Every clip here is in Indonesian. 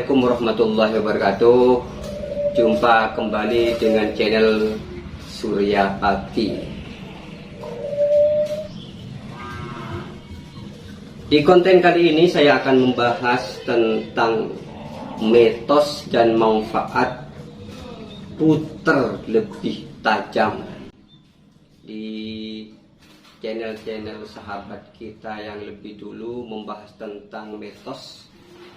Assalamualaikum warahmatullahi wabarakatuh. Jumpa kembali dengan channel Surya Bakti. Di konten kali ini saya akan membahas tentang mitos dan manfaat puter lebih tajam. Di channel-channel sahabat kita yang lebih dulu membahas tentang mitos,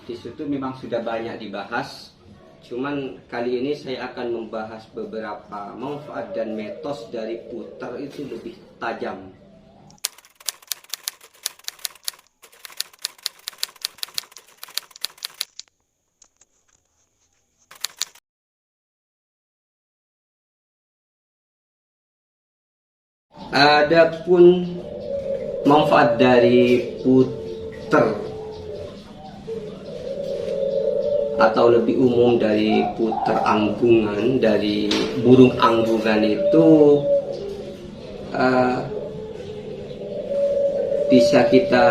di situ memang sudah banyak dibahas. Cuman kali ini saya akan membahas beberapa manfaat dan mitos dari puter itu lebih tajam. Adapun manfaat dari puter atau lebih umum dari puter anggungan, dari burung anggungan itu bisa kita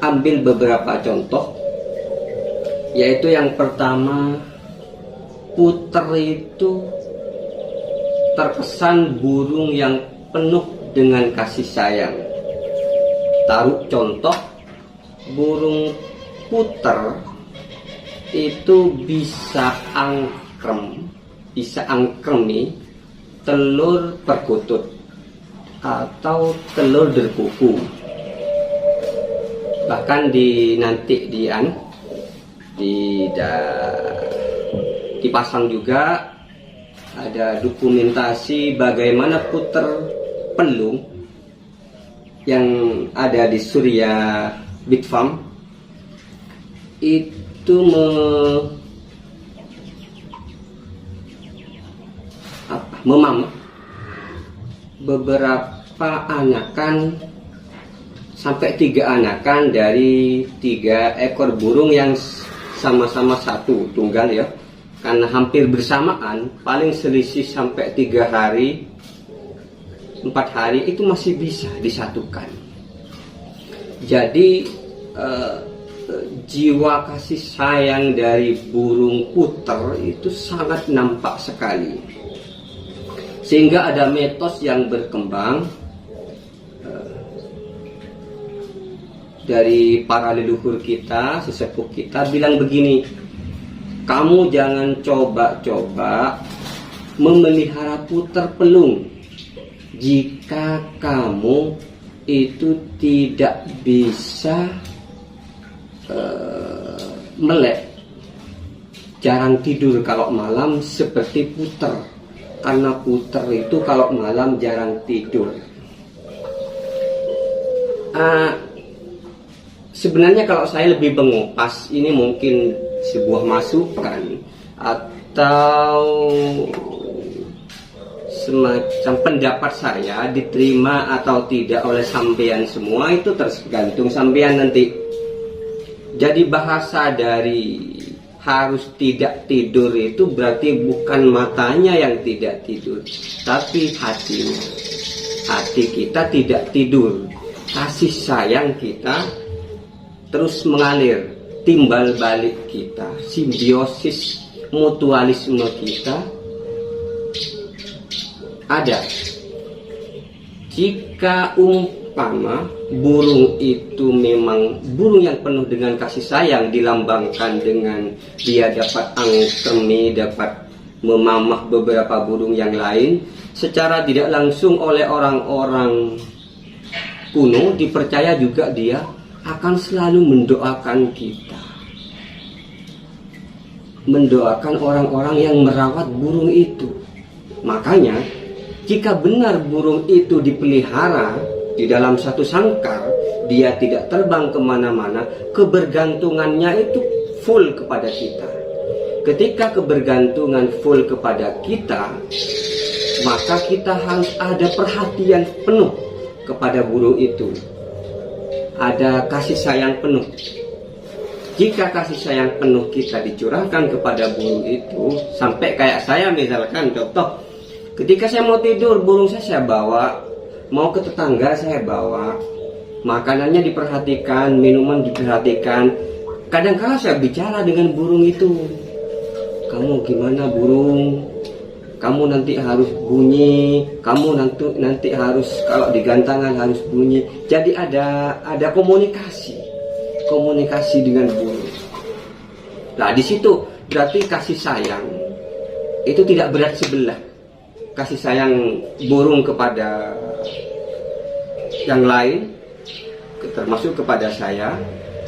ambil beberapa contoh, yaitu yang pertama, puter itu terkesan burung yang penuh dengan kasih sayang. Taruh contoh, burung puter itu bisa angkremi telur perkutut atau telur derkuku. Bahkan dipasang juga ada dokumentasi bagaimana puter pelung yang ada di Surya Big Farm itu memamah beberapa anakan sampai 3 anakan dari 3 ekor burung yang sama-sama satu tunggal ya, karena hampir bersamaan, paling selisih sampai 3 hari 4 hari itu masih bisa disatukan. Jadi jiwa kasih sayang dari burung puter itu sangat nampak sekali, sehingga ada mitos yang berkembang dari para leluhur kita, sesepuh kita bilang begini, kamu jangan coba-coba memelihara puter pelung jika kamu itu tidak bisa melek, jarang tidur kalau malam seperti puter, karena puter itu kalau malam jarang tidur. Sebenarnya kalau saya lebih mengupas, ini mungkin sebuah masukan atau semacam pendapat saya, diterima atau tidak oleh sampean semua itu tergantung sampean nanti. Jadi bahasa dari harus tidak tidur itu berarti bukan matanya yang tidak tidur, tapi hatinya. Hati kita tidak tidur, kasih sayang kita terus mengalir, timbal balik kita, simbiosis mutualisme kita ada. Jika umpama burung itu memang burung yang penuh dengan kasih sayang, dilambangkan dengan dia dapat angkremi, dapat memamah beberapa burung yang lain, secara tidak langsung oleh orang-orang kuno dipercaya juga dia akan selalu mendoakan kita, mendoakan orang-orang yang merawat burung itu. Makanya jika benar burung itu dipelihara di dalam satu sangkar, dia tidak terbang kemana-mana, kebergantungannya itu full kepada kita. Ketika kebergantungan full kepada kita, maka kita harus ada perhatian penuh kepada burung itu, ada kasih sayang penuh. Jika kasih sayang penuh kita dicurahkan kepada burung itu, sampai kayak saya misalkan contoh, ketika saya mau tidur, burung saya bawa, mau ke tetangga saya bawa, makanannya diperhatikan, minuman diperhatikan, Kadang-kala saya bicara dengan burung itu, kamu gimana burung? Kamu nanti harus bunyi, kamu nanti harus kalau di gantangan harus bunyi. Jadi ada komunikasi dengan burung. Nah di situ berarti kasih sayang itu tidak berat sebelah. Kasih sayang burung kepada yang lain, termasuk kepada saya,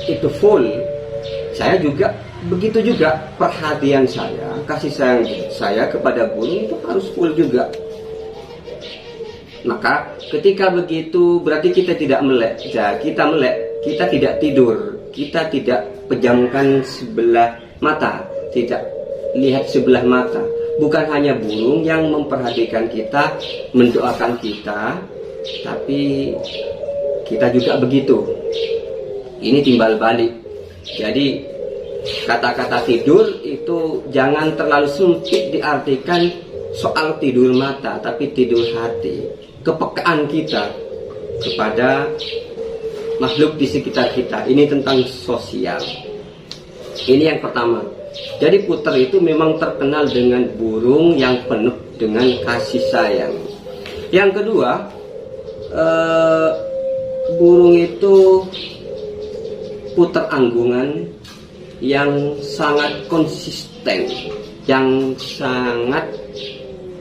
itu full. Saya juga begitu juga, perhatian saya, kasih sayang saya kepada burung itu harus full juga. Maka ketika begitu berarti kita tidak melek. Ya, kita tidak tidur, kita tidak pejamkan sebelah mata, tidak lihat sebelah mata. Bukan hanya burung yang memperhatikan kita, mendoakan kita, tapi kita juga begitu. Ini timbal balik. Jadi kata-kata tidur itu jangan terlalu sempit diartikan soal tidur mata, tapi tidur hati. Kepekaan kita kepada makhluk di sekitar kita. Ini tentang sosial. Ini yang pertama. Jadi Puter itu memang terkenal dengan burung yang penuh dengan kasih sayang. Yang kedua, burung itu Puter Anggungan yang sangat konsisten, yang sangat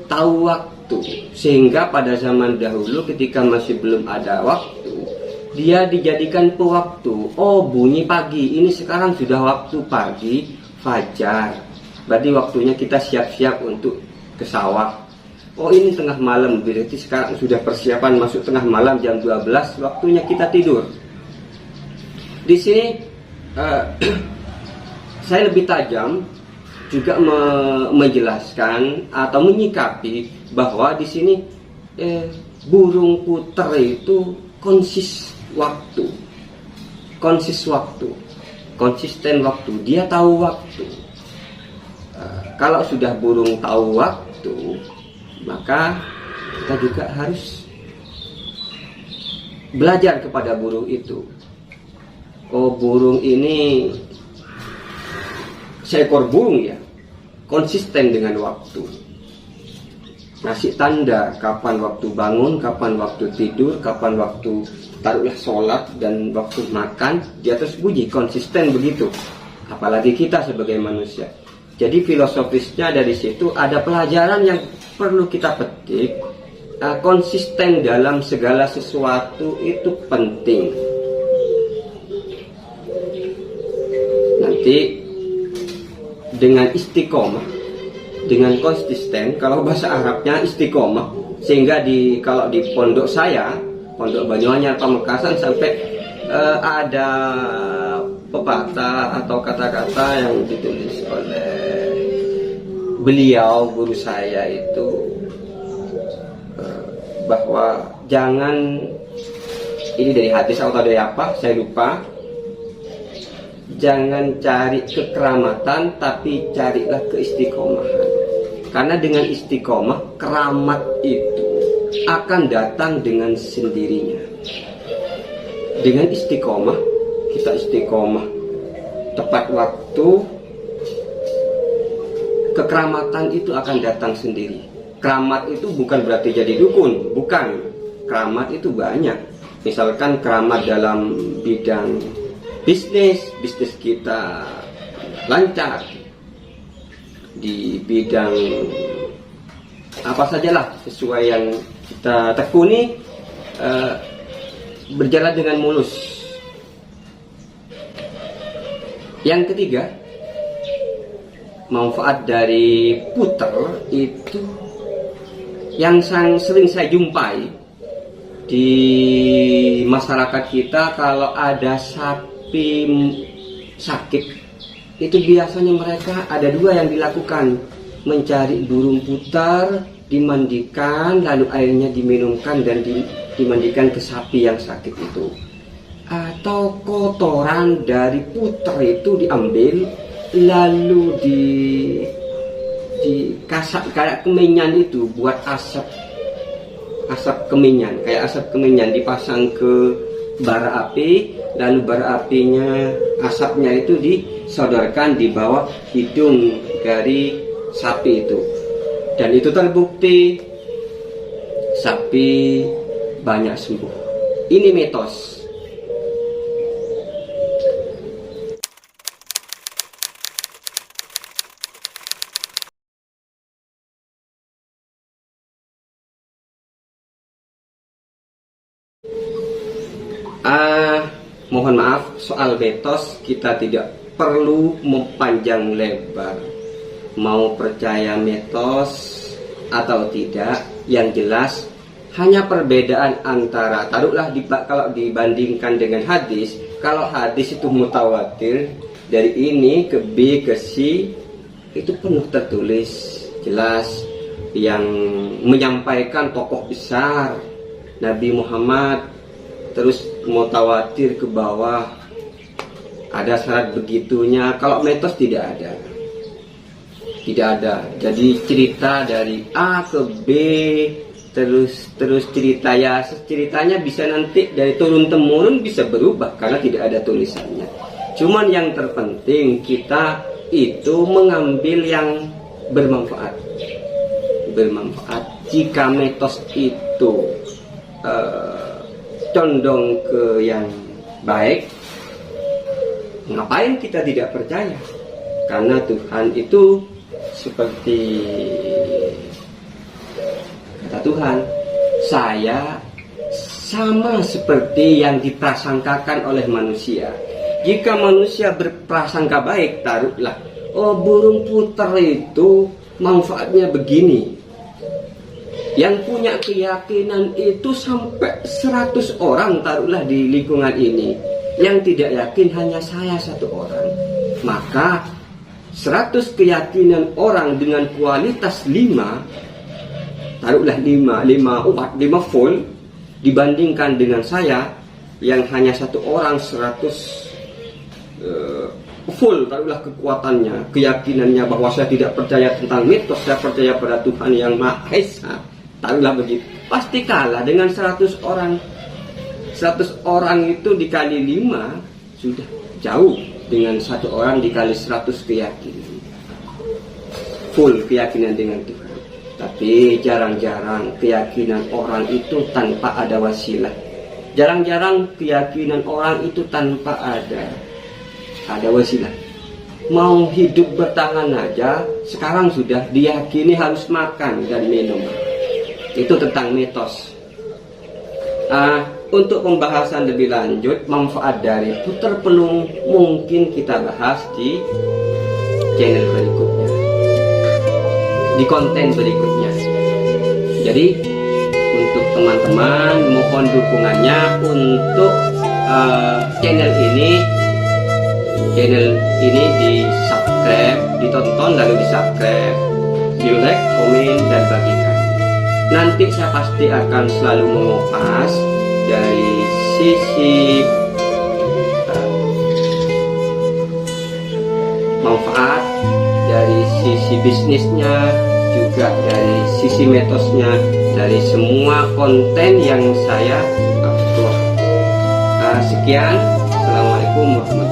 tahu waktu, sehingga pada zaman dahulu ketika masih belum ada waktu, dia dijadikan pewaktu. Oh, bunyi pagi, ini sekarang sudah waktu pagi, fajar, berarti waktunya kita siap-siap untuk ke sawah. Oh, ini tengah malam, berarti sekarang sudah persiapan masuk tengah malam jam 12, waktunya kita tidur. Di sini saya lebih tajam juga menjelaskan atau menyikapi bahwa di sini burung puter itu konsisten waktu, dia tahu waktu. Kalau sudah burung tahu waktu, maka kita juga harus belajar kepada burung itu. Oh, burung ini, seekor burung ya, konsisten dengan waktu. Ngasih tanda kapan waktu bangun, kapan waktu tidur, kapan waktu taruhlah sholat dan waktu makan, dia terus bunyi, konsisten begitu. Apalagi kita sebagai manusia. Jadi filosofisnya dari situ ada pelajaran yang perlu kita petik. Konsisten dalam segala sesuatu itu penting. Nanti dengan istiqomah, dengan konsisten, kalau bahasa Arabnya istiqomah, sehingga kalau di pondok saya, Pondok Banyuanyar Pamekasan, sampai ada pepatah atau kata-kata yang ditulis oleh beliau, guru saya itu, bahwa jangan, ini dari hadis atau dari apa, saya lupa, jangan cari kekeramatan, tapi carilah keistiqomahan. Karena dengan istiqomah, keramat itu akan datang dengan sendirinya. Dengan istiqomah, kita istiqomah tepat waktu, kekeramatan itu akan datang sendiri. Keramat itu bukan berarti jadi dukun, bukan. Keramat itu banyak. Misalkan keramat dalam bidang bisnis kita lancar, di bidang apa sajalah sesuai yang kita tekuni, berjalan dengan mulus. Yang ketiga, manfaat dari puter itu yang sering saya jumpai di masyarakat kita. Kalau ada sapi sakit, itu biasanya mereka ada dua yang dilakukan: mencari burung puter, dimandikan, lalu airnya diminumkan dan dimandikan ke sapi yang sakit itu. Atau kotoran dari puter itu diambil, lalu dikasak kayak kemenyan itu, buat asap kemenyan, kayak asap kemenyan dipasang ke bara api, lalu bara apinya, asapnya itu disodorkan di bawah hidung dari sapi itu, dan itu terbukti sapi banyak sembuh. Ini mitos. Mohon maaf, soal mitos kita tidak perlu memanjang lebar. Mau percaya mitos atau tidak, yang jelas hanya perbedaan antara, taruhlah kalau dibandingkan dengan hadis, kalau hadis itu mutawatir, dari ini ke B ke C itu penuh tertulis jelas, yang menyampaikan tokoh besar Nabi Muhammad. Terus mutawatir ke bawah, ada syarat begitunya. Kalau mitos tidak ada. Jadi cerita dari A ke B, terus ceritanya bisa nanti dari turun temurun bisa berubah karena tidak ada tulisannya. Cuman yang terpenting kita itu mengambil yang bermanfaat. Jika mitos itu condong ke yang baik, ngapain kita tidak percaya? Karena Tuhan itu seperti kata Tuhan, saya sama seperti yang diprasangkakan oleh manusia. Jika manusia berprasangka baik, taruhlah, oh burung puter itu manfaatnya begini. Yang punya keyakinan itu sampai 100 orang taruhlah di lingkungan ini. Yang tidak yakin hanya saya 1 orang. Maka 100 keyakinan orang dengan kualitas 5, taruhlah 5 full, dibandingkan dengan saya yang hanya 1 orang 100 full, taruhlah kekuatannya, keyakinannya bahwa saya tidak percaya tentang mitos, saya percaya pada Tuhan yang Maha Esa. Taruhlah begitu, pasti kalah dengan 100 orang. 100 orang itu dikali 5 sudah jauh dengan 1 orang dikali 100 keyakinan. Full keyakinan dengan Tuhan. Tapi jarang-jarang keyakinan orang itu tanpa ada wasilah. Jarang-jarang keyakinan orang itu tanpa ada wasilah. Mau hidup bertahan aja, sekarang sudah diyakini harus makan dan minum. Itu tentang mitos. Untuk pembahasan lebih lanjut, manfaat dari puter pelung mungkin kita bahas di channel berikutnya, di konten berikutnya. Jadi untuk teman-teman mohon dukungannya untuk channel ini di subscribe, ditonton lalu di subscribe, di like, komen dan bagikan. Nanti saya pasti akan selalu mengupas dari sisi manfaat, dari sisi bisnisnya, juga dari sisi mitosnya, dari semua konten yang saya upload. Sekian, assalamualaikum warahmatullahi wabarakatuh.